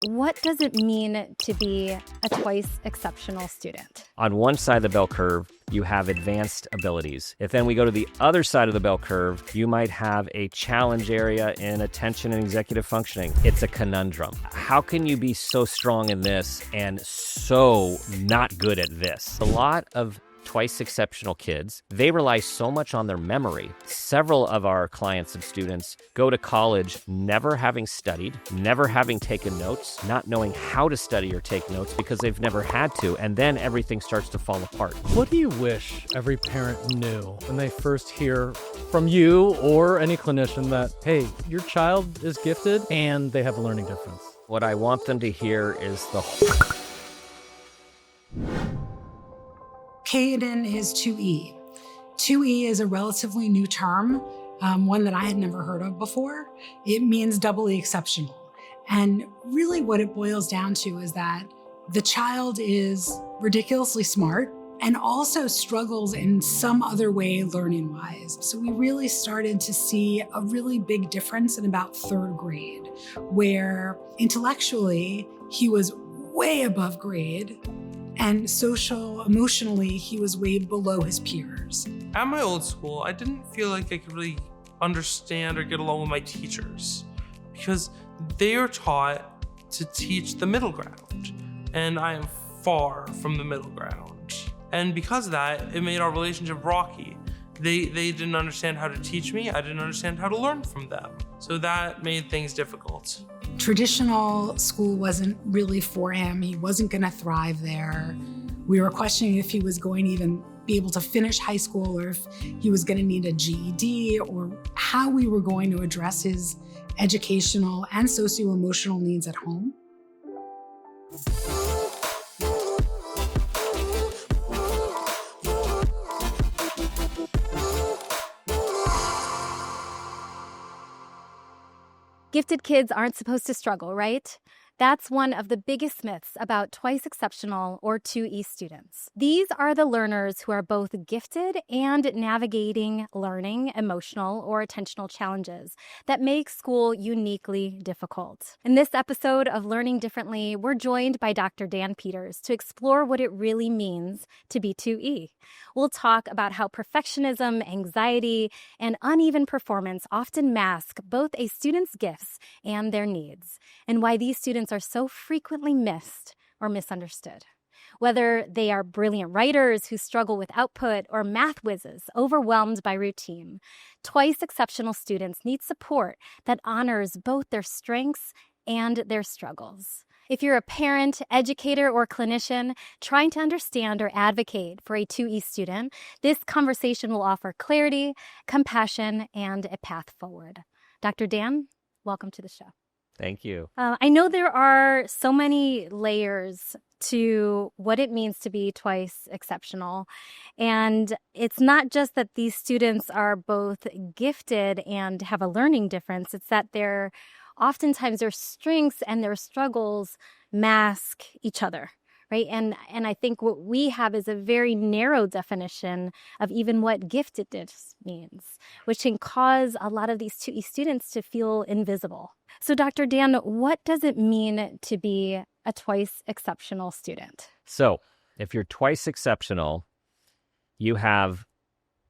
What does it mean to be a twice exceptional student? On one side of the bell curve, you have advanced abilities. If then we go to the other side of the bell curve, you might have a challenge area in attention and executive functioning. It's a conundrum. How can you be so strong in this and so not good at this? A lot of twice exceptional kids, they rely so much on their memory. Several of our clients and students go to college never having studied, never having taken notes, not knowing how to study or take notes because they've never had to, and then everything starts to fall apart. What do you wish every parent knew when they first hear from you or any clinician that, hey, your child is gifted and they have a learning difference? What I want them to hear is the Caden is 2E. 2E is a relatively new term, one that I had never heard of before. It means doubly exceptional. And really what it boils down to is that the child is ridiculously smart and also struggles in some other way learning-wise. So we really started to see a really big difference in about third grade, where intellectually he was way above grade, and emotionally, he was way below his peers. At my old school, I didn't feel like I could really understand or get along with my teachers because they are taught to teach the middle ground, and I am far from the middle ground. And because of that, it made our relationship rocky. They didn't understand how to teach me, I didn't understand how to learn from them. So that made things difficult. Traditional school wasn't really for him. He wasn't going to thrive there. We were questioning if he was going to even be able to finish high school or if he was going to need a GED or how we were going to address his educational and socio-emotional needs at home. Gifted kids aren't supposed to struggle, right? That's one of the biggest myths about twice exceptional or 2E students. These are the learners who are both gifted and navigating learning, emotional, or attentional challenges that make school uniquely difficult. In this episode of Learning Differently, we're joined by Dr. Dan Peters to explore what it really means to be 2E. We'll talk about how perfectionism, anxiety, and uneven performance often mask both a student's gifts and their needs, and why these students are so frequently missed or misunderstood. Whether they are brilliant writers who struggle with output or math whizzes overwhelmed by routine, twice exceptional students need support that honors both their strengths and their struggles. If you're a parent, educator, or clinician trying to understand or advocate for a 2E student, this conversation will offer clarity, compassion, and a path forward. Dr. Dan, welcome to the show. Thank you. I know there are so many layers to what it means to be twice exceptional. And it's not just that these students are both gifted and have a learning difference. It's that oftentimes their strengths and their struggles mask each other, right? And I think what we have is a very narrow definition of even what giftedness means, which can cause a lot of these 2E students to feel invisible. So Dr. Dan, what does it mean to be a twice exceptional student? So if you're twice exceptional, you have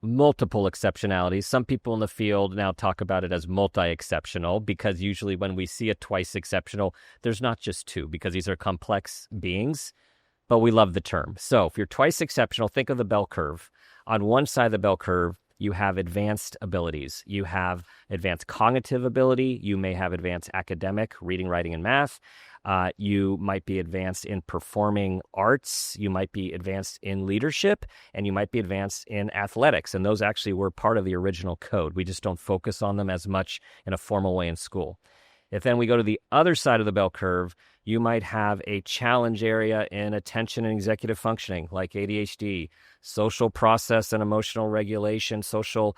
multiple exceptionalities. Some people in the field now talk about it as multi-exceptional because usually when we see a twice exceptional, there's not just two because these are complex beings, but we love the term. So if you're twice exceptional, think of the bell curve. On one side of the bell curve, you have advanced abilities. You have advanced cognitive ability. You may have advanced academic, reading, writing, and math. You might be advanced in performing arts. You might be advanced in leadership, and you might be advanced in athletics. And those actually were part of the original code. We just don't focus on them as much in a formal way in school. If then we go to the other side of the bell curve, you might have a challenge area in attention and executive functioning, like ADHD, social process and emotional regulation, social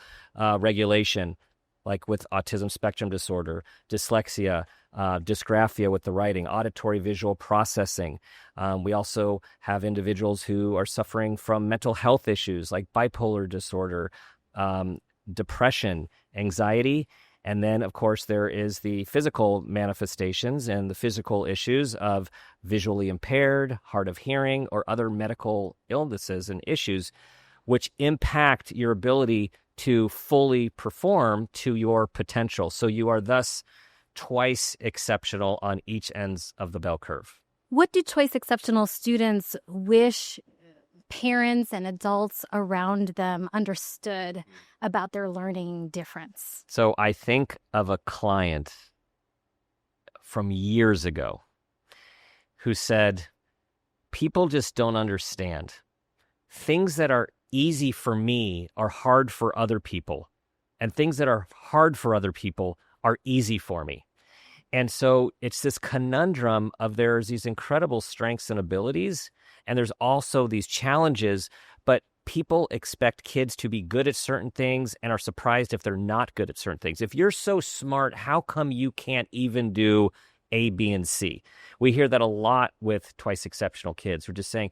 regulation, like with autism spectrum disorder, dyslexia, dysgraphia with the writing, auditory visual processing. We also have individuals who are suffering from mental health issues like bipolar disorder, depression, anxiety, And then, of course, there is the physical manifestations and the physical issues of visually impaired, hard of hearing, or other medical illnesses and issues, which impact your ability to fully perform to your potential. So you are thus twice exceptional on each ends of the bell curve. What do twice exceptional students wish parents and adults around them understood about their learning difference? So I think of a client from years ago who said, people just don't understand. Things that are easy for me are hard for other people, and things that are hard for other people are easy for me. And so it's this conundrum of there's these incredible strengths and abilities, and there's also these challenges, but people expect kids to be good at certain things and are surprised if they're not good at certain things. If you're so smart, how come you can't even do A, B, and C? We hear that a lot with twice exceptional kids. We're just saying,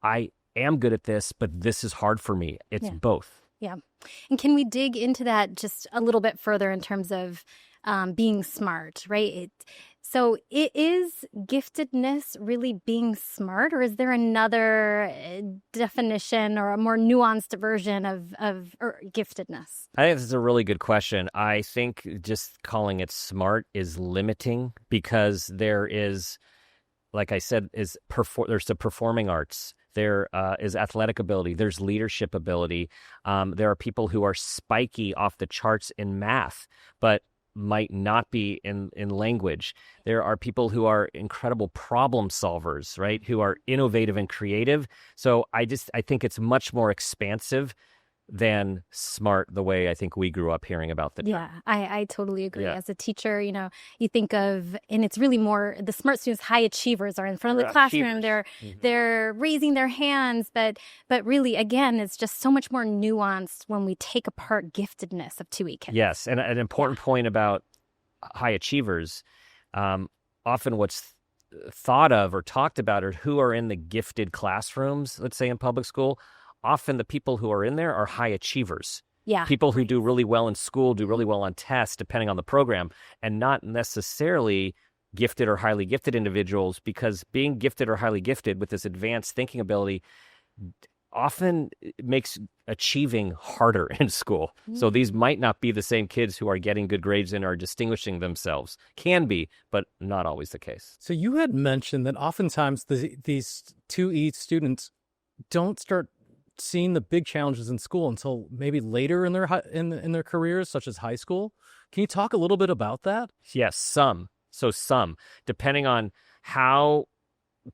I am good at this, but this is hard for me. It's both. Yeah. And can we dig into that just a little bit further in terms of being smart, right? So is giftedness really being smart, or is there another definition or a more nuanced version of giftedness? I think this is a really good question. I think just calling it smart is limiting because there is, like I said, there's the performing arts. There is athletic ability. There's leadership ability. There are people who are spiky off the charts in math, but might not be in language. There are people who are incredible problem solvers, right? Who are innovative and creative. So I think it's much more expansive than smart, the way I think we grew up hearing about the term. Yeah, I totally agree. Yeah. As a teacher, you think of, and it's really more, the smart students, high achievers, are in front of the classroom. They're raising their hands, but really, again, it's just so much more nuanced when we take apart giftedness of 2E kids. Yes, and an important point about high achievers, often what's thought of or talked about are who are in the gifted classrooms, let's say in public school. Often the people who are in there are high achievers. Yeah. People who do really well in school, do really well on tests, depending on the program, and not necessarily gifted or highly gifted individuals, because being gifted or highly gifted with this advanced thinking ability often makes achieving harder in school. So these might not be the same kids who are getting good grades and are distinguishing themselves. Can be, but not always the case. So you had mentioned that oftentimes these 2E students don't start seeing the big challenges in school until maybe later in their in their careers, such as high school. Can you talk a little bit about that? Yes, some, depending on how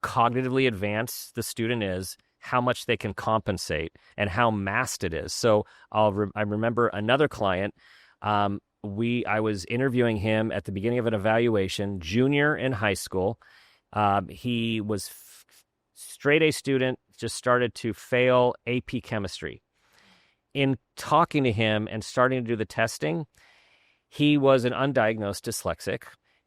cognitively advanced the student is, how much they can compensate, and how masked it is. So I remember another client. I was interviewing him at the beginning of an evaluation, junior in high school. He was straight A student, just started to fail AP chemistry. In talking to him and starting to do the testing, he was an undiagnosed dyslexic,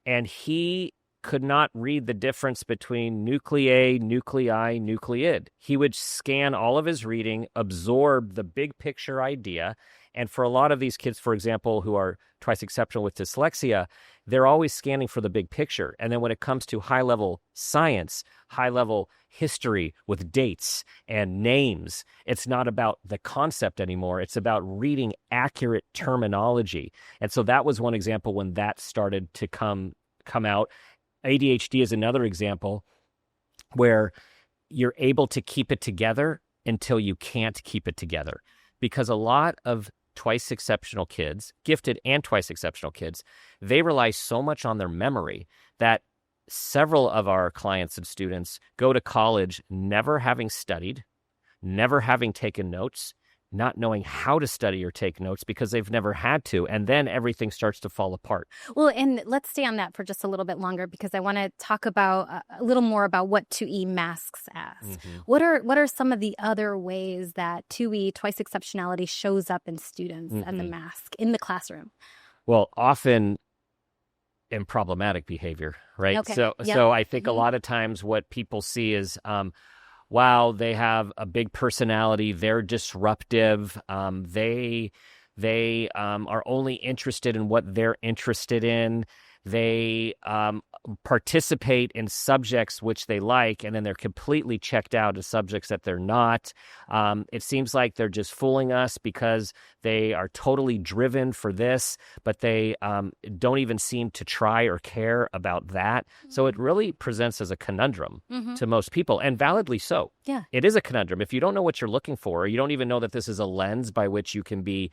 and he could not read the difference between nuclei, nuclei, nucleid. He would scan all of his reading, absorb the big picture idea. And for a lot of these kids, for example, who are twice exceptional with dyslexia, they're always scanning for the big picture. And then when it comes to high-level science, high-level history with dates and names, it's not about the concept anymore. It's about reading accurate terminology. And so that was one example when that started to come out. ADHD is another example where you're able to keep it together until you can't keep it together. Because a lot of twice exceptional kids, gifted and twice exceptional kids, they rely so much on their memory that several of our clients and students go to college never having studied, never having taken notes, not knowing how to study or take notes because they've never had to. And then everything starts to fall apart. Well, and let's stay on that for just a little bit longer, because I want to talk about a little more about what 2E masks as. What are some of the other ways that 2E, twice exceptionality, shows up in students and the mask in the classroom? Well, often in problematic behavior, right? Okay. So I think a lot of times what people see is, wow, they have a big personality. They're disruptive. They are only interested in what they're interested in. They participate in subjects which they like, and then they're completely checked out of subjects that they're not. It seems like they're just fooling us because they are totally driven for this, but they don't even seem to try or care about that. So it really presents as a conundrum to most people, and validly so. Yeah. It is a conundrum. If you don't know what you're looking for, or you don't even know that this is a lens by which you can be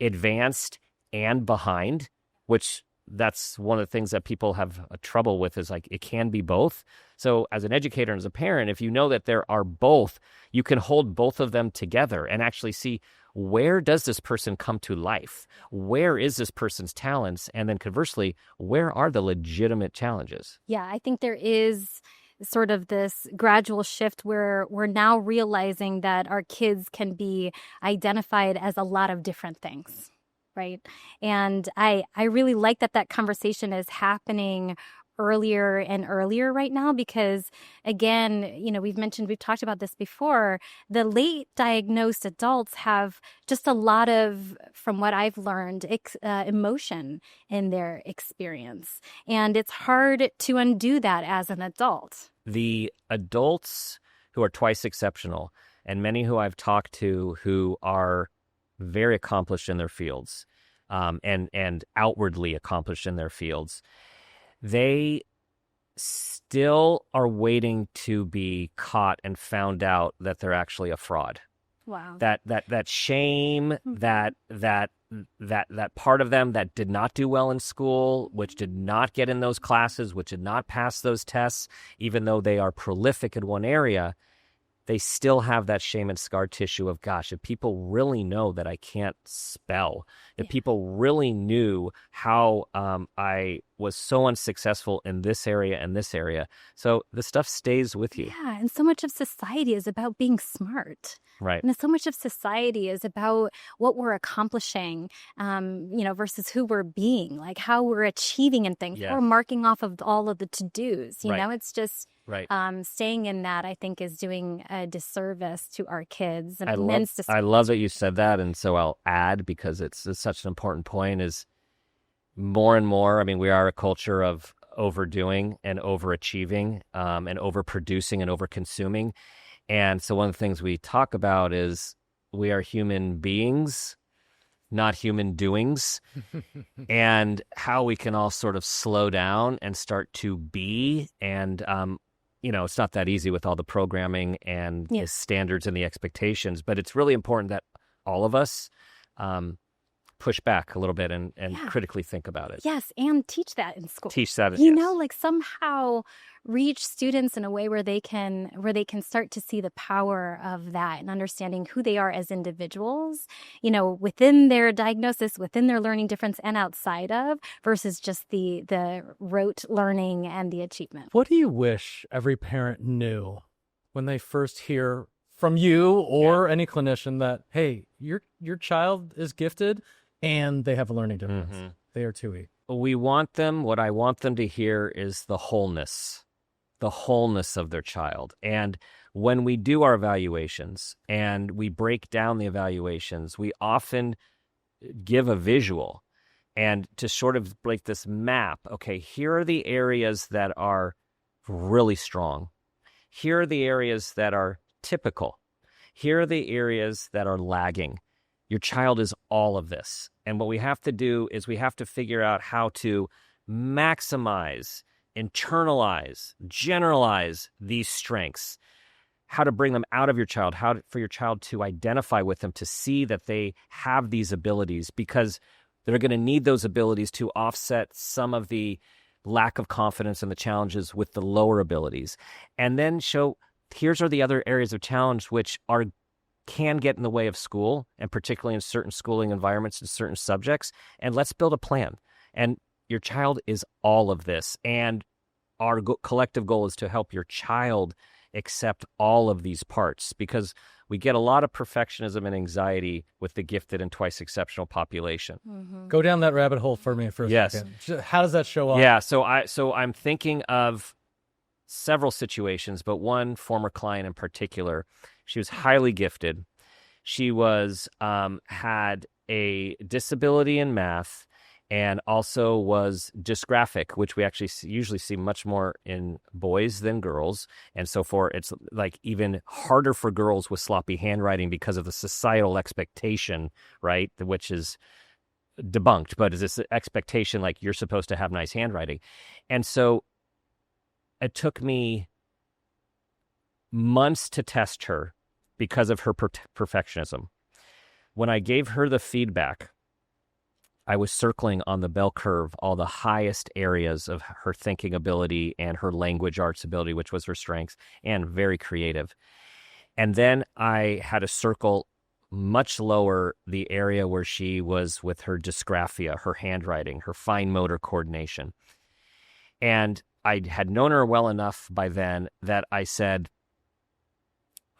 advanced and behind, which that's one of the things that people have a trouble with, is like it can be both. So as an educator and as a parent, if you know that there are both, you can hold both of them together and actually see, where does this person come to life? Where is this person's talents? And then conversely, where are the legitimate challenges? Yeah, I think there is sort of this gradual shift where we're now realizing that our kids can be identified as a lot of different things. Right. And I really like that conversation is happening earlier and earlier right now, because again, we've talked about this before, the late diagnosed adults have just a lot of, from what I've learned, emotion in their experience. And it's hard to undo that as an adult. The adults who are twice exceptional, and many who I've talked to who are very accomplished in their fields, and outwardly accomplished in their fields, they still are waiting to be caught and found out that they're actually a fraud. Wow. That shame, that part of them that did not do well in school, which did not get in those classes, which did not pass those tests, even though they are prolific in one area, they still have that shame and scar tissue of, gosh, if people really know that I can't spell, if people really knew how I was so unsuccessful in this area and this area. So the stuff stays with you. Yeah, and so much of society is about being smart. Right. And so much of society is about what we're accomplishing, versus who we're being, like how we're achieving in things. Yeah. We're marking off of all of the to-dos. Right. It's just right. Staying in that, I think, is doing a disservice to our kids. And I love that you said that. And so I'll add, because it's such an important point, is more and more, I mean, we are a culture of overdoing and overachieving, and overproducing and overconsuming. And so one of the things we talk about is we are human beings, not human doings, and how we can all sort of slow down and start to be. And, it's not that easy with all the programming and the standards and the expectations, but it's really important that all of us push back a little bit and critically think about it. Yes, and teach that in school. Teach that, somehow reach students in a way where they can start to see the power of that and understanding who they are as individuals, within their diagnosis, within their learning difference, and outside of, versus just the rote learning and the achievement. What do you wish every parent knew when they first hear from you or any clinician that, hey, your child is gifted and they have a learning difference? Mm-hmm. They are 2E. What I want them to hear is the wholeness of their child. And when we do our evaluations and we break down the evaluations, we often give a visual and to sort of break this map. Okay, here are the areas that are really strong. Here are the areas that are typical. Here are the areas that are lagging. Your child is all of this. And what we have to do is we have to figure out how to maximize, internalize, generalize these strengths, how to bring them out of your child, how for your child to identify with them, to see that they have these abilities, because they're going to need those abilities to offset some of the lack of confidence and the challenges with the lower abilities. And then show, here's are the other areas of challenge which can get in the way of school, and particularly in certain schooling environments and certain subjects. And let's build a plan. And your child is all of this. And our collective goal is to help your child accept all of these parts, because we get a lot of perfectionism and anxiety with the gifted and twice exceptional population. Mm-hmm. Go down that rabbit hole for me for a second. How does that show up? Yeah, so I'm thinking of several situations, but one former client in particular. She was highly gifted. She was had a disability in math and also was dysgraphic, which we actually usually see much more in boys than girls. And so it's like even harder for girls with sloppy handwriting because of the societal expectation, right? Which is debunked, but is this expectation like you're supposed to have nice handwriting? And so it took me months to test her because of her perfectionism. When I gave her the feedback, I was circling on the bell curve all the highest areas of her thinking ability and her language arts ability, which was her strengths, and very creative. And then I had to circle much lower the area where she was with her dysgraphia, her handwriting, her fine motor coordination. And I had known her well enough by then that I said,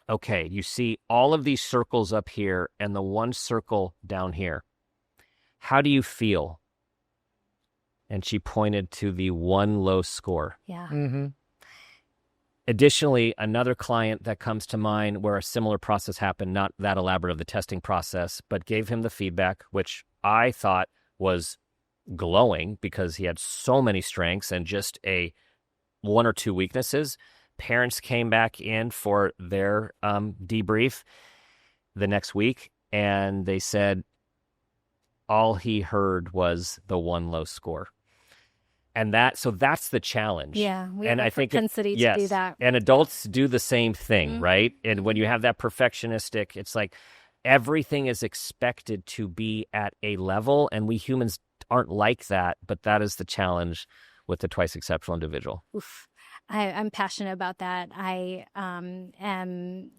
okay, you see all of these circles up here and the one circle down here. How do you feel? And she pointed to the one low score. Yeah. Mm-hmm. Additionally, another client that comes to mind where a similar process happened, not that elaborate of the testing process, but gave him the feedback, which I thought was glowing because he had so many strengths and just one or two weaknesses. Parents came back in for their debrief the next week, and they said all he heard was the one low score. And that's the challenge. Yeah, we and have I a think propensity to do that. And adults do the same thing, right? And when you have that perfectionistic, it's like everything is expected to be at a level, and we humans aren't like that, but that is the challenge with the twice exceptional individual. Oof. I'm passionate about that. I am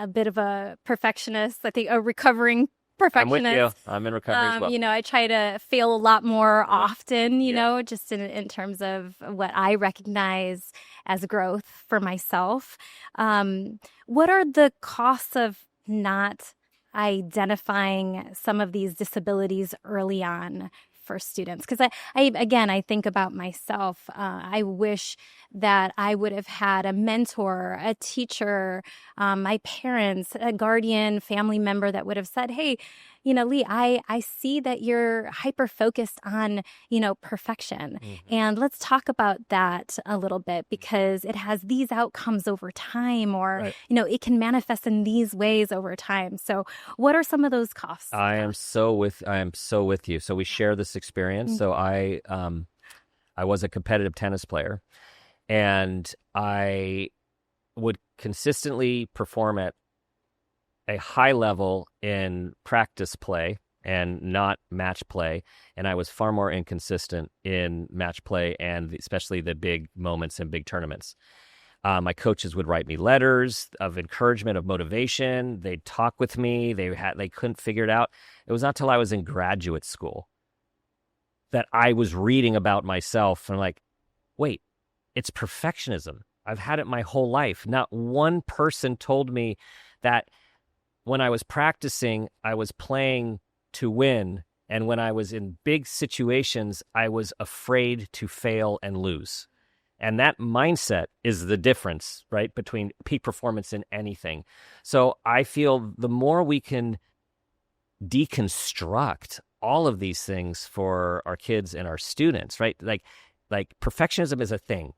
a bit of a perfectionist. I think a recovering perfectionist. I'm with you. I'm in recovery as well. I try to fail a lot more often, just in terms of what I recognize as growth for myself. What are the costs of not identifying some of these disabilities early on for students? Because I think about myself. I wish that I would have had a mentor, a teacher, my parents, a guardian, family member that would have said, hey, Lee, I see that you're hyper-focused on, perfection. Mm-hmm. And let's talk about that a little bit because it has these outcomes over time or, it can manifest in these ways over time. So what are some of those costs? I am so with you. So we share this experience. So I was a competitive tennis player, and I would consistently perform at a high level in practice play and not match play. And I was far more inconsistent in match play and especially the big moments and big tournaments. My coaches would write me letters of encouragement, of motivation. They'd talk with me. They couldn't figure it out. It was not until I was in graduate school that I was reading about myself and like, wait, it's perfectionism. I've had it my whole life. Not one person told me that when I was practicing, I was playing to win. And when I was in big situations, I was afraid to fail and lose. And that mindset is the difference, right, between peak performance and anything. So I feel the more we can deconstruct all of these things for our kids and our students, right? Like perfectionism is a thing.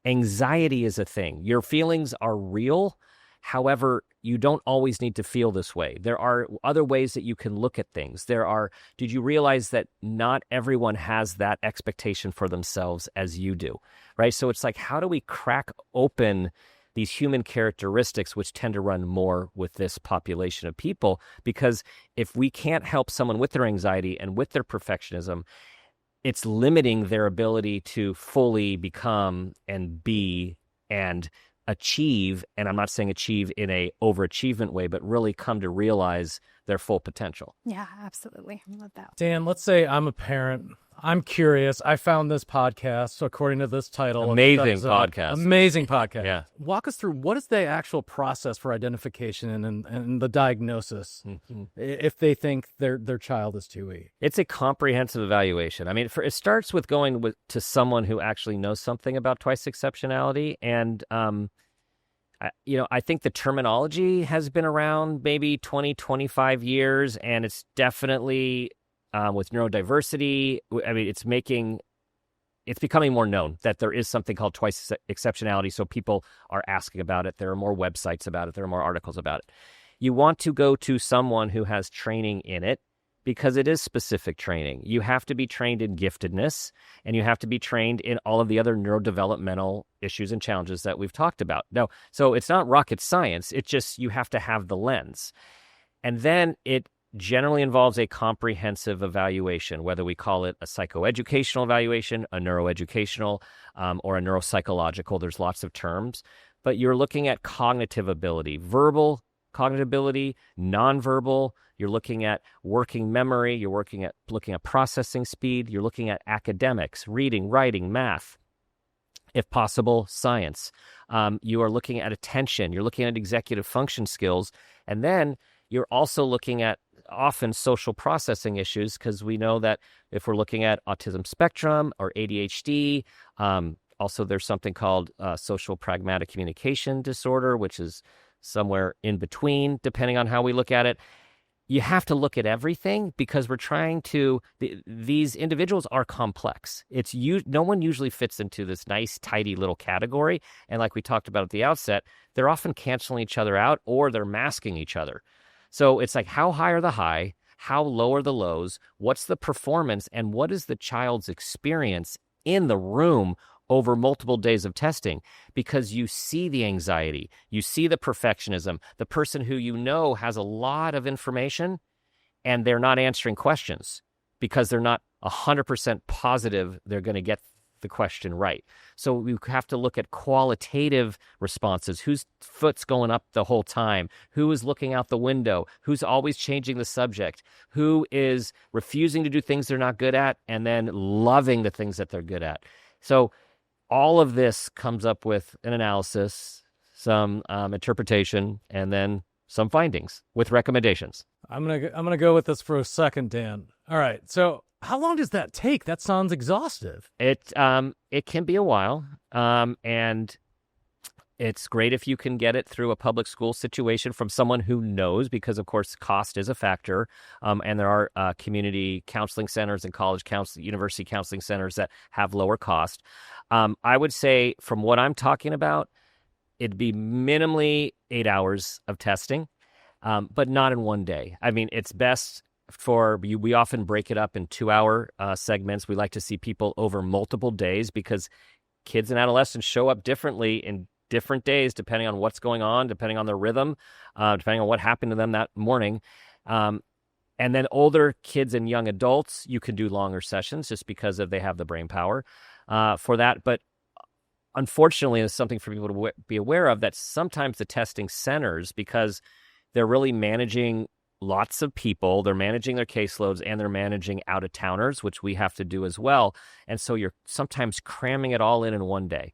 Anxiety is a thing. Your feelings are real. However, you don't always need to feel this way. There are other ways that you can look at things. Did you realize that not everyone has that expectation for themselves as you do, right? So it's like, how do we crack open these human characteristics which tend to run more with this population of people? Because if we can't help someone with their anxiety and with their perfectionism, it's limiting their ability to fully become and be and achieve, and I'm not saying achieve in a overachievement way, but really come to realize their full potential. Yeah, absolutely. I love that. Dan, let's say I'm a parent. I'm curious. I found this podcast, according to this title. Amazing podcast. Amazing podcast. Yeah. Walk us through, what is the actual process for identification and the diagnosis if they think their child is 2E? It's a comprehensive evaluation. I mean, it starts with going to someone who actually knows something about twice exceptionality and I think the terminology has been around maybe 20, 25 years, and it's definitely with neurodiversity. I mean, it's becoming more known that there is something called twice exceptionality. So people are asking about it. There are more websites about it. There are more articles about it. You want to go to someone who has training in it because it is specific training. You have to be trained in giftedness, and you have to be trained in all of the other neurodevelopmental issues and challenges that we've talked about. No, so it's not rocket science. It's just you have to have the lens. And then it generally involves a comprehensive evaluation, whether we call it a psychoeducational evaluation, a neuroeducational, or a neuropsychological. There's lots of terms, but you're looking at cognitive ability, verbal cognitive ability, nonverbal. You're looking at working memory. You're looking at processing speed. You're looking at academics, reading, writing, math, if possible, science. You are looking at attention. You're looking at executive function skills. And then you're also looking at often social processing issues, because we know that if we're looking at autism spectrum or ADHD, also there's something called social pragmatic communication disorder, which is somewhere in between, depending on how we look at it. You have to look at everything because we're trying to, these individuals are complex. No one usually fits into this nice, tidy little category. And like we talked about at the outset, they're often canceling each other out or they're masking each other. So it's like, how high are the high? How low are the lows? What's the performance? And what is the child's experience in the room over multiple days of testing? Because you see the anxiety, you see the perfectionism, the person who has a lot of information and they're not answering questions because they're not 100% positive they're going to get the question right. So we have to look at qualitative responses. Whose foot's going up the whole time? Who is looking out the window? Who's always changing the subject? Who is refusing to do things they're not good at and then loving the things that they're good at? So all of this comes up with an analysis, some interpretation, and then some findings with recommendations. I'm gonna go with this for a second, Dan. All right. So how long does that take? That sounds exhaustive. It can be a while, and it's great if you can get it through a public school situation from someone who knows, because of course cost is a factor, and there are community counseling centers and college counseling, university counseling centers that have lower cost. I would say from what I'm talking about, it'd be minimally 8 hours of testing, but not in one day. I mean, it's best we often break it up in 2-hour segments. We like to see people over multiple days because kids and adolescents show up differently in different days, depending on what's going on, depending on their rhythm, depending on what happened to them that morning. And then older kids and young adults, you can do longer sessions just because they have the brain power for that. But unfortunately, it's something for people to be aware of, that sometimes the testing centers, because they're really managing lots of people, they're managing their caseloads, and they're managing out-of-towners, which we have to do as well. And so you're sometimes cramming it all in one day.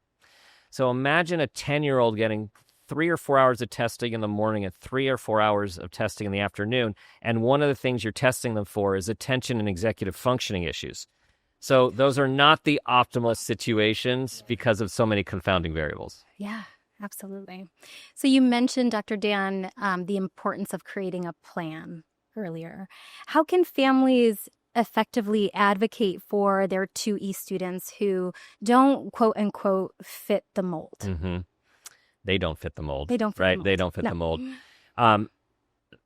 So imagine a 10-year-old getting 3 or 4 hours of testing in the morning and 3 or 4 hours of testing in the afternoon. And one of the things you're testing them for is attention and executive functioning issues. So those are not the optimal situations because of so many confounding variables. Yeah, absolutely. So you mentioned, Dr. Dan, the importance of creating a plan earlier. How can families effectively advocate for their 2E students who don't, quote unquote, fit the mold? Mm-hmm. They don't fit the mold. They don't fit right? the mold. They don't fit No. the mold.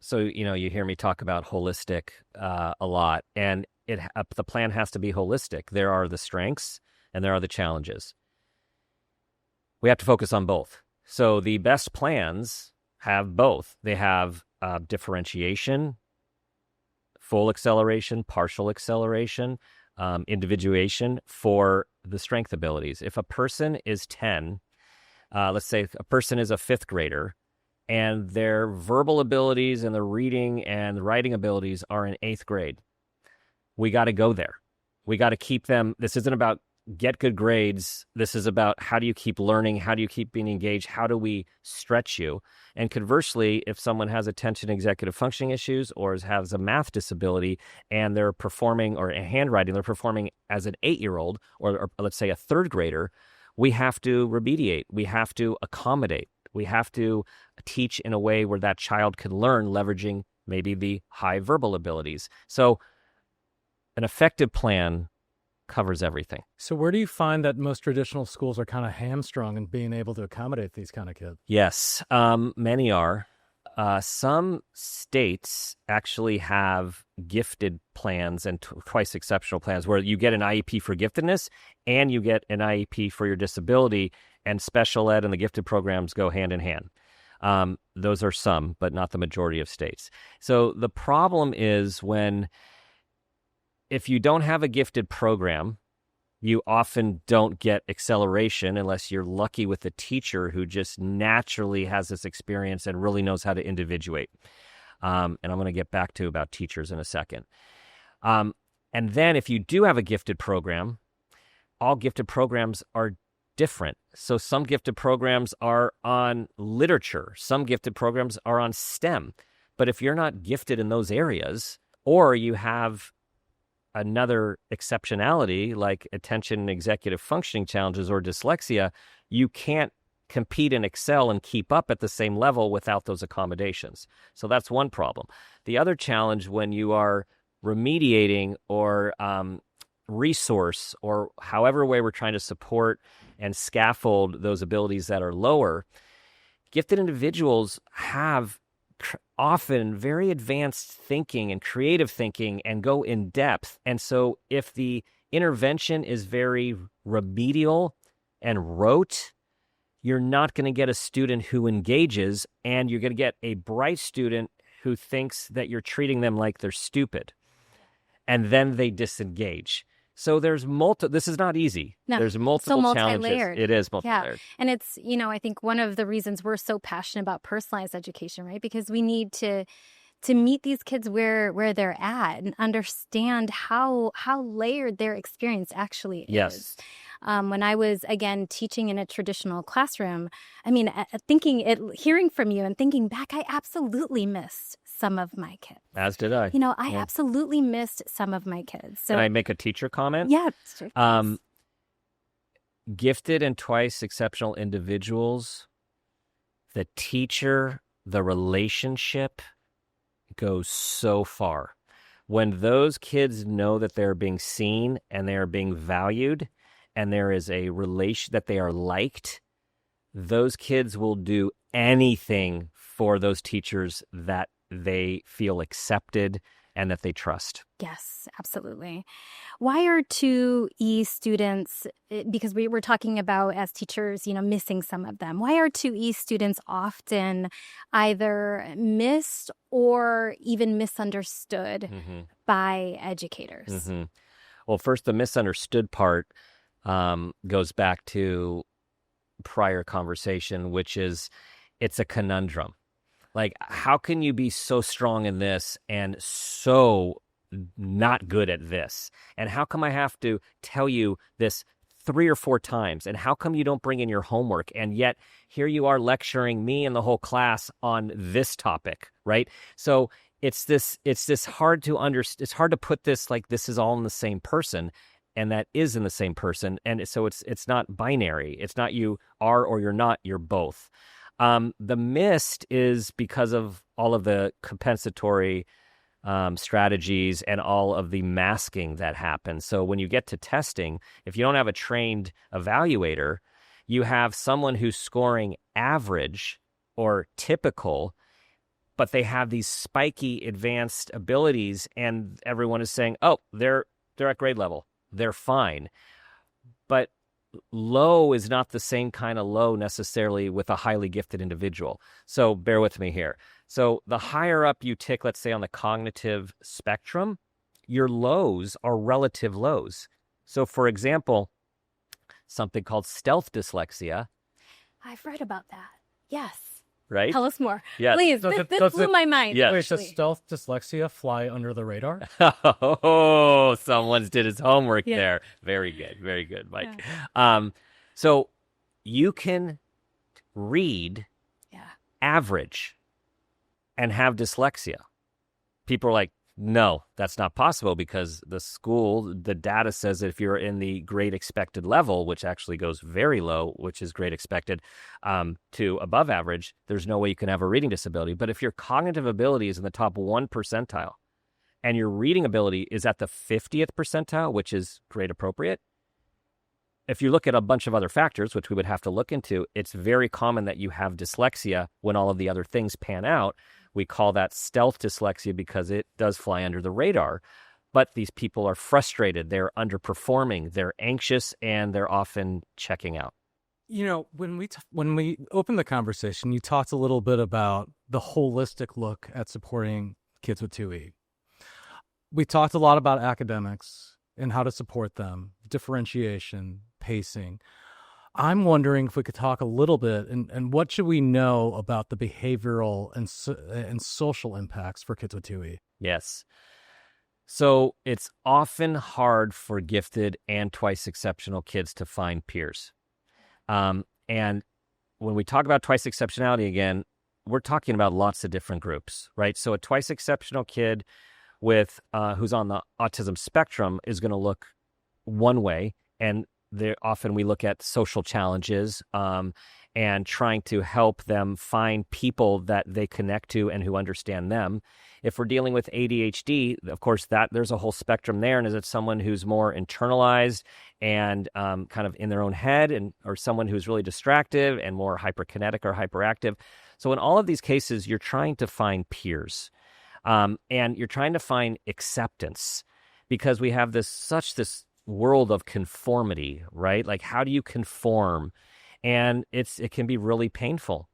So, you hear me talk about holistic a lot, and the plan has to be holistic. There are the strengths and there are the challenges. We have to focus on both. So the best plans have both. They have differentiation, full acceleration, partial acceleration, individuation for the strength abilities. If a person is 10, let's say a person is a 5th grader, and their verbal abilities and the reading and the writing abilities are in 8th grade, we got to go there. We got to keep them. This isn't about get good grades. This is about how do you keep learning? How do you keep being engaged? How do we stretch you? And conversely, if someone has attention executive functioning issues or has a math disability and they're performing, or handwriting, they're performing as an 8-year-old or let's say a 3rd grader, we have to remediate. We have to accommodate. We have to teach in a way where that child can learn, leveraging maybe the high verbal abilities. So an effective plan covers everything. So where do you find that most traditional schools are kind of hamstrung in being able to accommodate these kind of kids? Yes, many are. Some states actually have gifted plans and twice exceptional plans where you get an IEP for giftedness and you get an IEP for your disability, and special ed and the gifted programs go hand in hand. Those are some, but not the majority of states. So the problem is if you don't have a gifted program, you often don't get acceleration unless you're lucky with a teacher who just naturally has this experience and really knows how to individuate. And I'm going to get back to about teachers in a second. And then if you do have a gifted program, all gifted programs are different. So some gifted programs are on literature. Some gifted programs are on STEM. But if you're not gifted in those areas, or you have another exceptionality like attention and executive functioning challenges or dyslexia, you can't compete and excel and keep up at the same level without those accommodations. So that's one problem. The other challenge when you are remediating or resource or however way we're trying to support and scaffold those abilities that are lower, gifted individuals have often very advanced thinking and creative thinking and go in depth. And so if the intervention is very remedial and rote, you're not going to get a student who engages, and you're going to get a bright student who thinks that you're treating them like they're stupid. And then they disengage. So there's this is not easy. No, there's multiple so challenges. multi-layered. It is multi-layered. Yeah. And it's, I think one of the reasons we're so passionate about personalized education, right? Because we need to meet these kids where they're at and understand how layered their experience actually is. Yes. When I was, again, teaching in a traditional classroom, hearing from you and thinking back, I absolutely missed some of my kids. As did I. I absolutely missed some of my kids. So, Can I make a teacher comment? Yeah. Sure. Gifted and twice exceptional individuals, the teacher, the relationship goes so far. When those kids know that they're being seen and they are being valued and there is a relation that they are liked, those kids will do anything for those teachers that they feel accepted and that they trust. Yes, absolutely. Why are 2E students, because we were talking about as teachers, missing some of them, why are 2E students often either missed or even misunderstood by educators? Mm-hmm. Well, first, the misunderstood part goes back to prior conversation, which is it's a conundrum. Like, how can you be so strong in this and so not good at this? And how come I have to tell you this 3 or 4 times? And how come you don't bring in your homework? And yet here you are lecturing me and the whole class on this topic, right? So it's this hard to understand. It's hard to put this like this is all in the same person. And that is in the same person. And so it's not binary. It's not you are or you're not, you're both. The missed is because of all of the compensatory strategies and all of the masking that happens. So when you get to testing, if you don't have a trained evaluator, you have someone who's scoring average or typical, but they have these spiky advanced abilities, and everyone is saying, oh, they're at grade level. They're fine. But low is not the same kind of low necessarily with a highly gifted individual. So bear with me here. So the higher up you tick, let's say on the cognitive spectrum, your lows are relative lows. So for example, something called stealth dyslexia. I've read about that. Yes. Right? Tell us more. Yes. Please. This blew my mind. Yes. Wait, does stealth dyslexia fly under the radar? Oh, someone's did his homework there. Very good, Mike. Yeah. So you can read average and have dyslexia. People are like, no, that's not possible because the data says that if you're in the grade expected level, which actually goes very low, which is grade expected, to above average, there's no way you can have a reading disability. But if your cognitive ability is in the top 1 percentile and your reading ability is at the 50th percentile, which is grade appropriate, if you look at a bunch of other factors, which we would have to look into, it's very common that you have dyslexia when all of the other things pan out. We call that stealth dyslexia because it does fly under the radar. But these people are frustrated, they're underperforming, they're anxious, and they're often checking out. You know, when we opened the conversation, you talked a little bit about the holistic look at supporting kids with 2E. We talked a lot about academics and how to support them, differentiation, pacing. I'm wondering if we could talk a little bit and what should we know about the behavioral and social impacts for kids with 2E? Yes. So it's often hard for gifted and twice exceptional kids to find peers. And when we talk about twice exceptionality again, we're talking about lots of different groups, right? So a twice exceptional kid with who's on the autism spectrum is going to look one way, and often we look at social challenges and trying to help them find people that they connect to and who understand them. If we're dealing with ADHD, of course, there's a whole spectrum there. And is it someone who's more internalized and kind of in their own head, or someone who's really distractive and more hyperkinetic or hyperactive? So in all of these cases, you're trying to find peers and you're trying to find acceptance because we have this world of conformity, right? Like, how do you conform? And it can be really painful.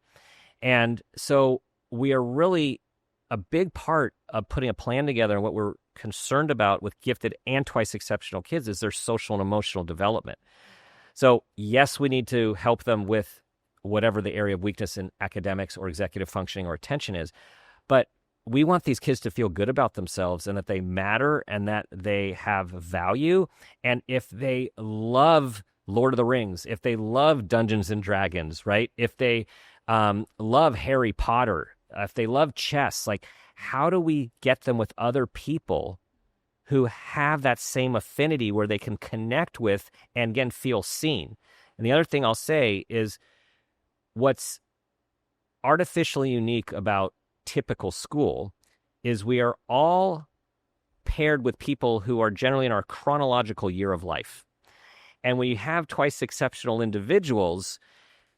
And so we are really a big part of putting a plan together. And what we're concerned about with gifted and twice exceptional kids is their social and emotional development. So yes, we need to help them with whatever the area of weakness in academics or executive functioning or attention is. But we want these kids to feel good about themselves and that they matter and that they have value. And if they love Lord of the Rings, if they love Dungeons and Dragons, right? If they love Harry Potter, if they love chess, like, how do we get them with other people who have that same affinity where they can connect with and, again, feel seen? And the other thing I'll say is what's artificially unique about typical school is we are all paired with people who are generally in our chronological year of life. And when you have twice exceptional individuals,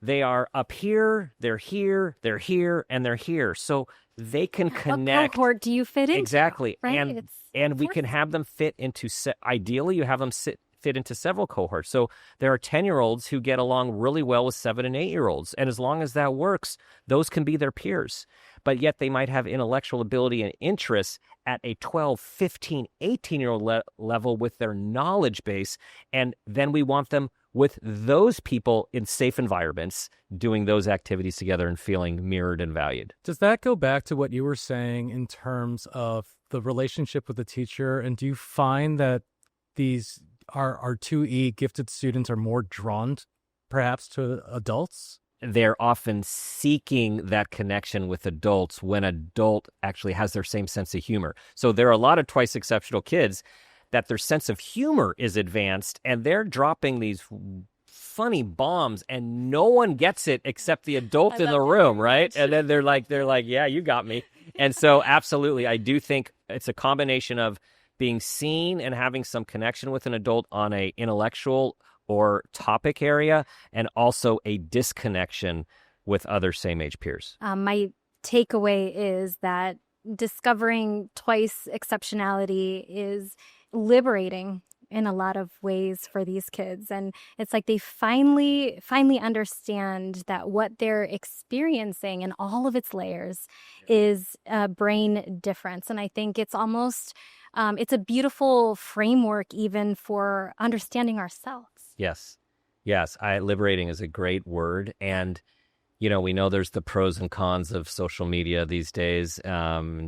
they are up here, they're here, they're here, and they're here. So they can connect. What cohort do you fit into? Exactly. Right? And we can have them fit into, ideally, you have them fit into several cohorts. So there are 10-year-olds who get along really well with 7 and 8-year-olds. And as long as that works, those can be their peers. But yet they might have intellectual ability and interests at a 12, 15, 18-year-old level with their knowledge base. And then we want them with those people in safe environments doing those activities together and feeling mirrored and valued. Does that go back to what you were saying in terms of the relationship with the teacher? And do you find that these our 2E gifted students are more drawn perhaps to adults? They're often seeking that connection with adults when adult actually has their same sense of humor. So there are a lot of twice exceptional kids that their sense of humor is advanced and they're dropping these funny bombs and no one gets it except the adult in the room, right? And then they're like, yeah, you got me. And so absolutely, I do think it's a combination of being seen and having some connection with an adult on a intellectual or topic area, and also a disconnection with other same age peers. My takeaway is that discovering twice exceptionality is liberating in a lot of ways for these kids. And it's like they finally understand that what they're experiencing in all of its layers is a brain difference. And I think it's almost, it's a beautiful framework even for understanding ourselves. Yes. Liberating is a great word. And, we know there's the pros and cons of social media these days,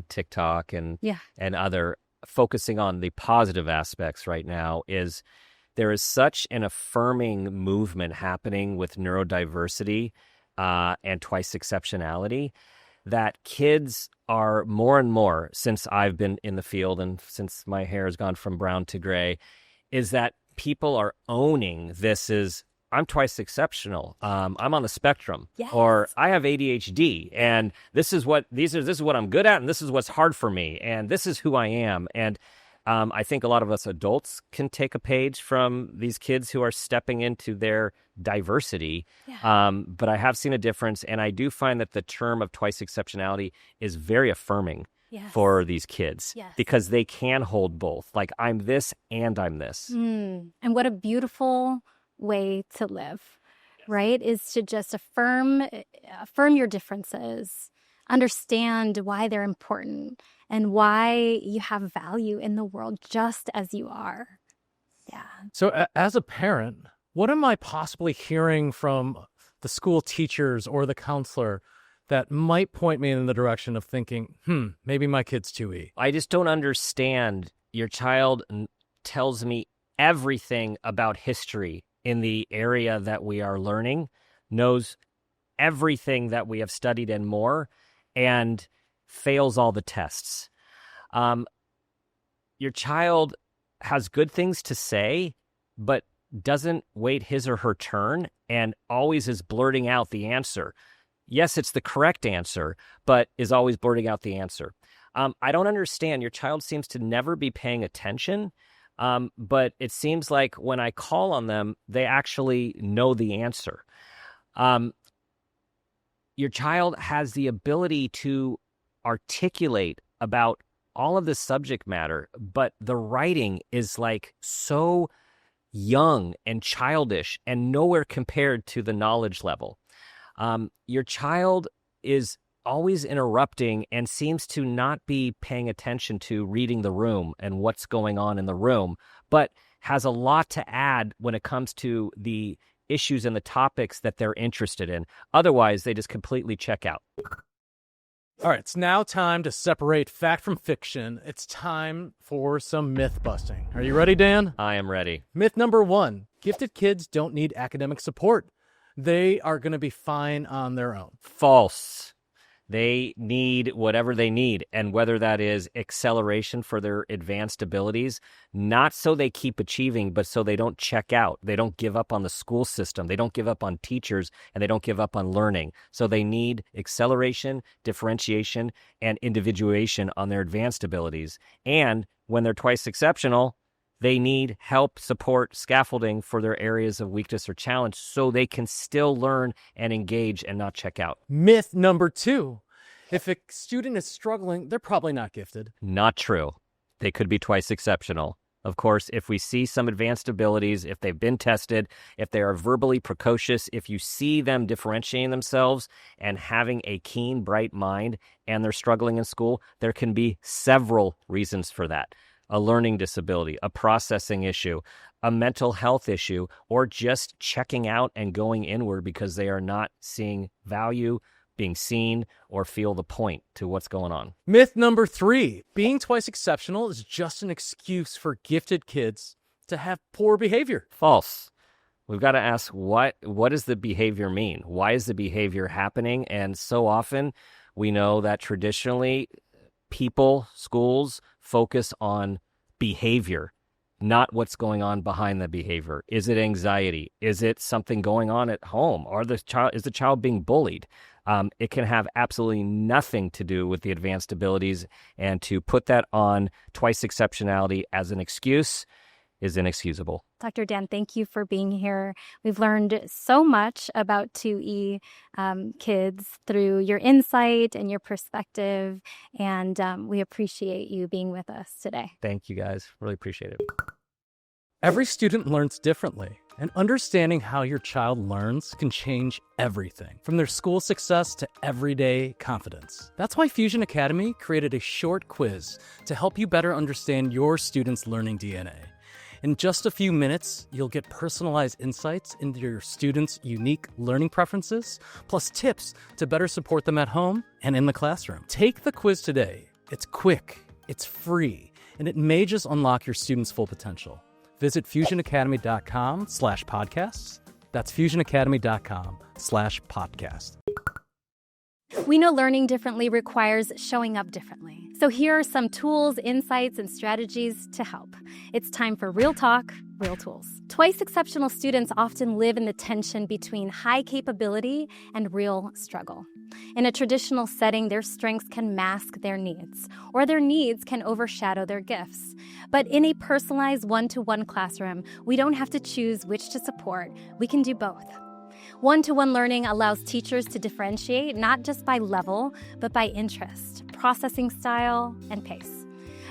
TikTok and other. Focusing on the positive aspects right now is there is such an affirming movement happening with neurodiversity and twice exceptionality that kids are more and more, since I've been in the field and since my hair has gone from brown to gray, is that people are owning this as, I'm twice exceptional. I'm on the spectrum, Yes. or I have ADHD, and this is what I'm good at, and this is what's hard for me, and this is who I am. And I think a lot of us adults can take a page from these kids who are stepping into their diversity. Yeah. But I have seen a difference, and I do find that the term of twice exceptionality is very affirming Yes. for these kids, Yes. because they can hold both. Like, I'm this and I'm this. And what a beautiful way to live, right? Is to just affirm your differences, understand why they're important, and why you have value in the world just as you are. Yeah. So as a parent, what am I possibly hearing from the school teachers or the counselor that might point me in the direction of thinking, maybe my kid's 2E? I just don't understand. Your child tells me everything about history in the area that we are learning, knows everything that we have studied and more, and fails all the tests. Your child has good things to say, but doesn't wait his or her turn and always is blurting out the answer. Yes, it's the correct answer, but is always blurting out the answer. I don't understand. Your child seems to never be paying attention, but it seems like when I call on them, they actually know the answer. Your child has the ability to articulate about all of the subject matter, but the writing is like so young and childish and nowhere compared to the knowledge level. Your child is always interrupting and seems to not be paying attention to reading the room and what's going on in the room, but has a lot to add when it comes to the issues and the topics that they're interested in. Otherwise, they just completely check out. All right, it's now time to separate fact from fiction. It's time for some myth busting. Are you ready, Dan? I am ready. Myth number 1, gifted kids don't need academic support. They are going to be fine on their own. False. They need whatever they need, and whether that is acceleration for their advanced abilities, not so they keep achieving, but so they don't check out. They don't give up on the school system. They don't give up on teachers, and they don't give up on learning. So they need acceleration, differentiation, and individuation on their advanced abilities. And when they're twice exceptional, they need help, support, scaffolding for their areas of weakness or challenge so they can still learn and engage and not check out. Myth number 2, if a student is struggling, they're probably not gifted. Not true. They could be twice exceptional. Of course, if we see some advanced abilities, if they've been tested, if they are verbally precocious, if you see them differentiating themselves and having a keen, bright mind, and they're struggling in school, there can be several reasons for that. A learning disability, a processing issue, a mental health issue, or just checking out and going inward because they are not seeing value, being seen, or feel the point to what's going on. Myth number 3, being twice exceptional is just an excuse for gifted kids to have poor behavior. False. We've got to ask, what does the behavior mean? Why is the behavior happening? And so often we know that traditionally people, schools, focus on behavior, not what's going on behind the behavior. Is it anxiety? Is it something going on at home? Is the child being bullied? It can have absolutely nothing to do with the advanced abilities, and to put that on twice exceptionality as an excuse is inexcusable. Dr. Dan, thank you for being here. We've learned so much about 2E kids through your insight and your perspective, and we appreciate you being with us today. Thank you, guys. Really appreciate it. Every student learns differently, and understanding how your child learns can change everything, from their school success to everyday confidence. That's why Fusion Academy created a short quiz to help you better understand your students' learning DNA. In just a few minutes, you'll get personalized insights into your students' unique learning preferences, plus tips to better support them at home and in the classroom. Take the quiz today. It's quick, it's free, and it may just unlock your students' full potential. Visit fusionacademy.com/podcasts. That's fusionacademy.com/podcast. We know learning differently requires showing up differently. So here are some tools, insights, and strategies to help. It's time for real talk, real tools. Twice exceptional students often live in the tension between high capability and real struggle. In a traditional setting, their strengths can mask their needs, or their needs can overshadow their gifts. But in a personalized one-to-one classroom, we don't have to choose which to support. We can do both. One-to-one learning allows teachers to differentiate not just by level, but by interest, processing style, and pace.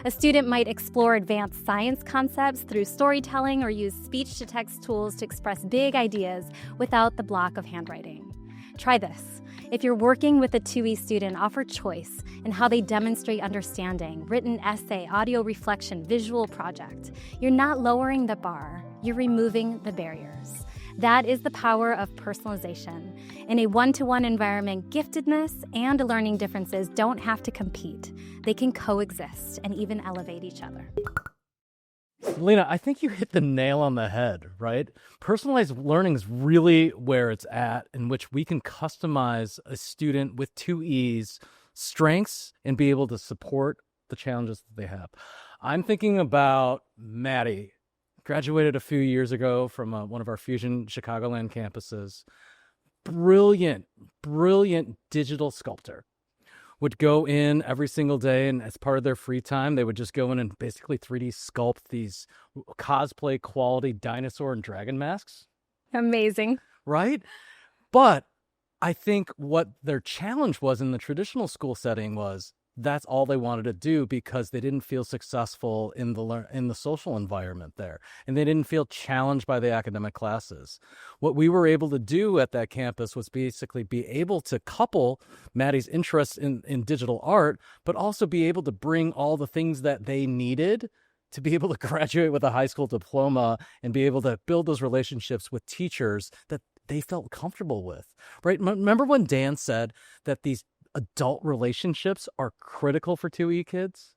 A student might explore advanced science concepts through storytelling or use speech-to-text tools to express big ideas without the block of handwriting. Try this. If you're working with a 2E student, offer choice in how they demonstrate understanding, written essay, audio reflection, visual project. You're not lowering the bar, you're removing the barriers. That is the power of personalization. In a one-to-one environment, giftedness and learning differences don't have to compete. They can coexist and even elevate each other. Lynna, I think you hit the nail on the head, right? Personalized learning is really where it's at, in which we can customize a student with 2E's strengths and be able to support the challenges that they have. I'm thinking about Maddie. Graduated a few years ago from one of our Fusion Chicagoland campuses. Brilliant digital sculptor. Would go in every single day, and as part of their free time, they would just go in and basically 3D sculpt these cosplay quality dinosaur and dragon masks. Amazing. Right? But I think what their challenge was in the traditional school setting was that's all they wanted to do because they didn't feel successful in the social environment there, and they didn't feel challenged by the academic classes. What we were able to do at that campus was basically be able to couple Maddie's interest in digital art, but also be able to bring all the things that they needed to be able to graduate with a high school diploma and be able to build those relationships with teachers that they felt comfortable with, right? Remember when Dan said that these adult relationships are critical for 2E kids?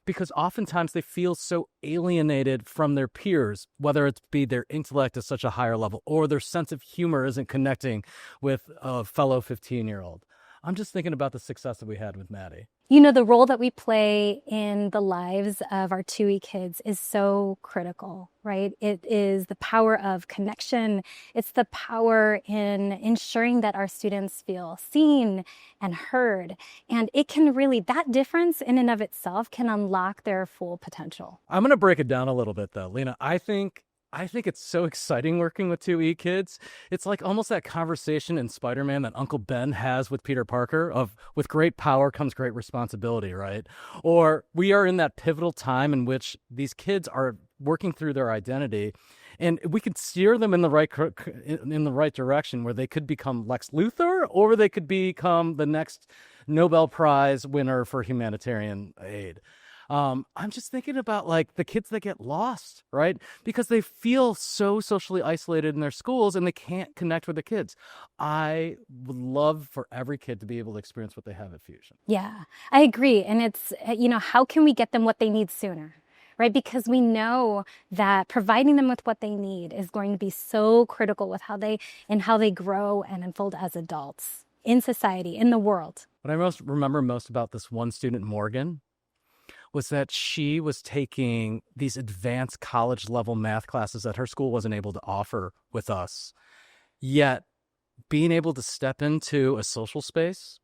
Because oftentimes they feel so alienated from their peers, whether it be their intellect at such a higher level or their sense of humor isn't connecting with a fellow 15-year-old. I'm just thinking about the success that we had with Maddie. You know, the role that we play in the lives of our 2E kids is so critical, right? It is the power of connection. It's the power in ensuring that our students feel seen and heard. And it can really, that difference in and of itself can unlock their full potential. I'm going to break it down a little bit, though. Lynna, I think it's so exciting working with 2E kids. It's like almost that conversation in Spider-Man that Uncle Ben has with Peter Parker of, with great power comes great responsibility, right? Or we are in that pivotal time in which these kids are working through their identity, and we could steer them in the right direction where they could become Lex Luthor, or they could become the next Nobel Prize winner for humanitarian aid. I'm just thinking about like the kids that get lost, right? Because they feel so socially isolated in their schools and they can't connect with the kids. I would love for every kid to be able to experience what they have at Fusion. Yeah, I agree. And it's, how can we get them what they need sooner? Right? Because we know that providing them with what they need is going to be so critical with how they grow and unfold as adults in society, in the world. What I remember most about this one student, Morgan, was that she was taking these advanced college level math classes that her school wasn't able to offer with us. Yet being able to step into a social space,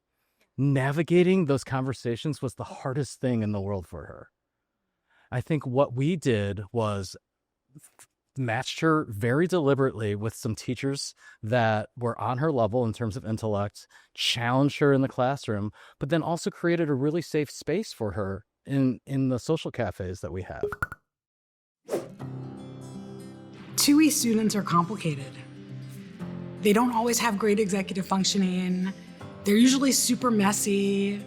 navigating those conversations was the hardest thing in the world for her. I think what we did was matched her very deliberately with some teachers that were on her level in terms of intellect, challenged her in the classroom, but then also created a really safe space for her in the social cafes that we have. 2E students are complicated. They don't always have great executive functioning. They're usually super messy.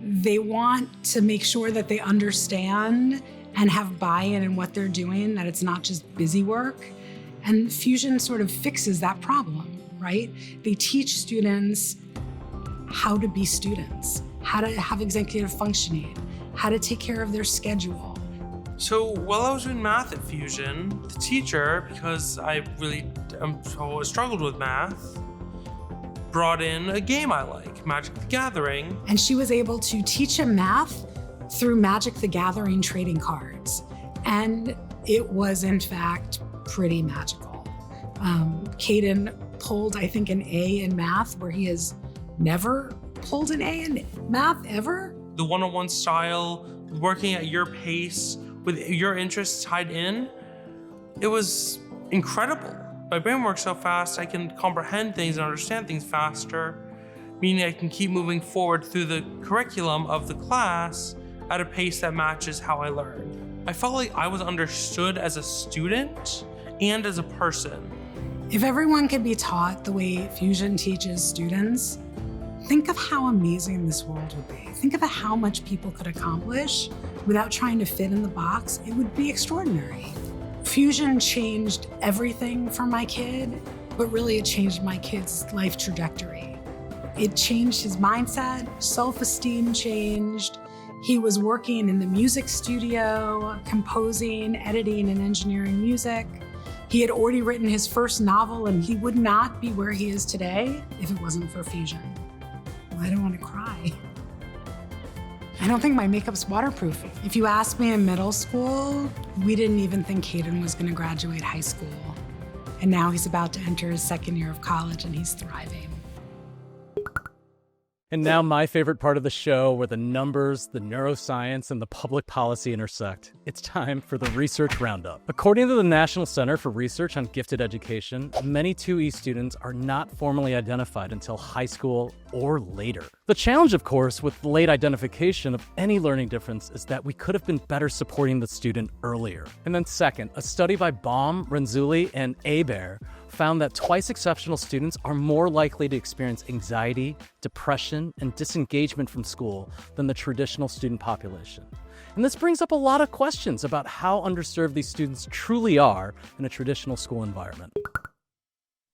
They want to make sure that they understand and have buy-in in what they're doing, that it's not just busy work. And Fusion sort of fixes that problem, right? They teach students how to be students, how to have executive functioning, how to take care of their schedule. So while I was doing math at Fusion, the teacher, because I really struggled with math, brought in a game I like, Magic the Gathering. And she was able to teach him math through Magic the Gathering trading cards. And it was, in fact, pretty magical. Caden pulled, I think, an A in math where he has never pulled an A in math ever. The one-on-one style, working at your pace, with your interests tied in, it was incredible. My brain works so fast, I can comprehend things and understand things faster, meaning I can keep moving forward through the curriculum of the class at a pace that matches how I learn. I felt like I was understood as a student and as a person. If everyone could be taught the way Fusion teaches students, think of how amazing this world would be. Think of how much people could accomplish without trying to fit in the box. It would be extraordinary. Fusion changed everything for my kid, but really it changed my kid's life trajectory. It changed his mindset, self-esteem changed. He was working in the music studio, composing, editing, and engineering music. He had already written his first novel, and he would not be where he is today if it wasn't for Fusion. Well, I don't want to cry. I don't think my makeup's waterproof. If you asked me in middle school, we didn't even think Caden was going to graduate high school. And now he's about to enter his second year of college and he's thriving. And now my favorite part of the show, where the numbers, the neuroscience, and the public policy intersect. It's time for the Research Roundup. According to the National Center for Research on Gifted Education, many 2E students are not formally identified until high school or later. The challenge, of course, with late identification of any learning difference is that we could have been better supporting the student earlier. And then second, a study by Baum, Renzulli, and Hebert found that twice exceptional students are more likely to experience anxiety, depression, and disengagement from school than the traditional student population. And this brings up a lot of questions about how underserved these students truly are in a traditional school environment.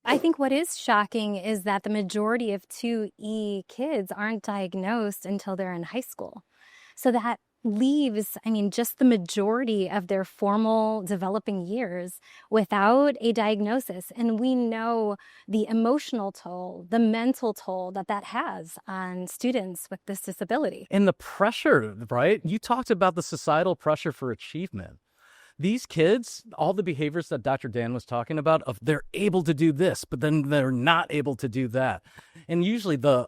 I think what is shocking is that the majority of 2E kids aren't diagnosed until they're in high school. So that leaves, just the majority of their formal developing years without a diagnosis. And we know the emotional toll, the mental toll that has on students with this disability. And the pressure, right? You talked about the societal pressure for achievement. These kids, all the behaviors that Dr. Dan was talking about, of they're able to do this, but then they're not able to do that. And usually the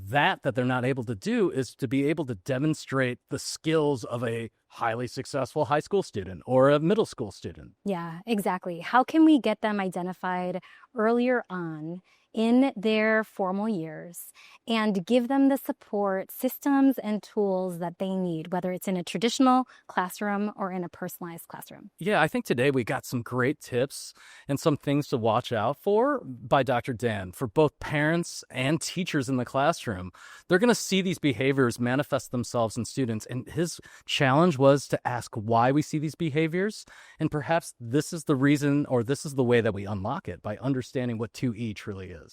that they're not able to do is to be able to demonstrate the skills of a highly successful high school student or a middle school student. Yeah, exactly. How can we get them identified earlier on in their formal years and give them the support systems and tools that they need, whether it's in a traditional classroom or in a personalized classroom? Yeah, I think today we got some great tips and some things to watch out for by Dr. Dan for both parents and teachers in the classroom. They're going to see these behaviors manifest themselves in students, and his challenge was to ask why we see these behaviors, and perhaps this is the reason, or this is the way that we unlock it, by understanding what 2E truly is.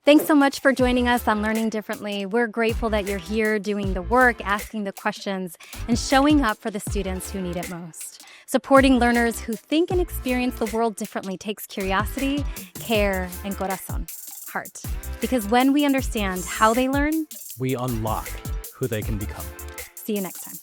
Thanks so much for joining us on Learning Differently. We're grateful that you're here doing the work, asking the questions, and showing up for the students who need it most. Supporting learners who think and experience the world differently takes curiosity, care, and corazón, heart. Because when we understand how they learn, we unlock who they can become. See you next time.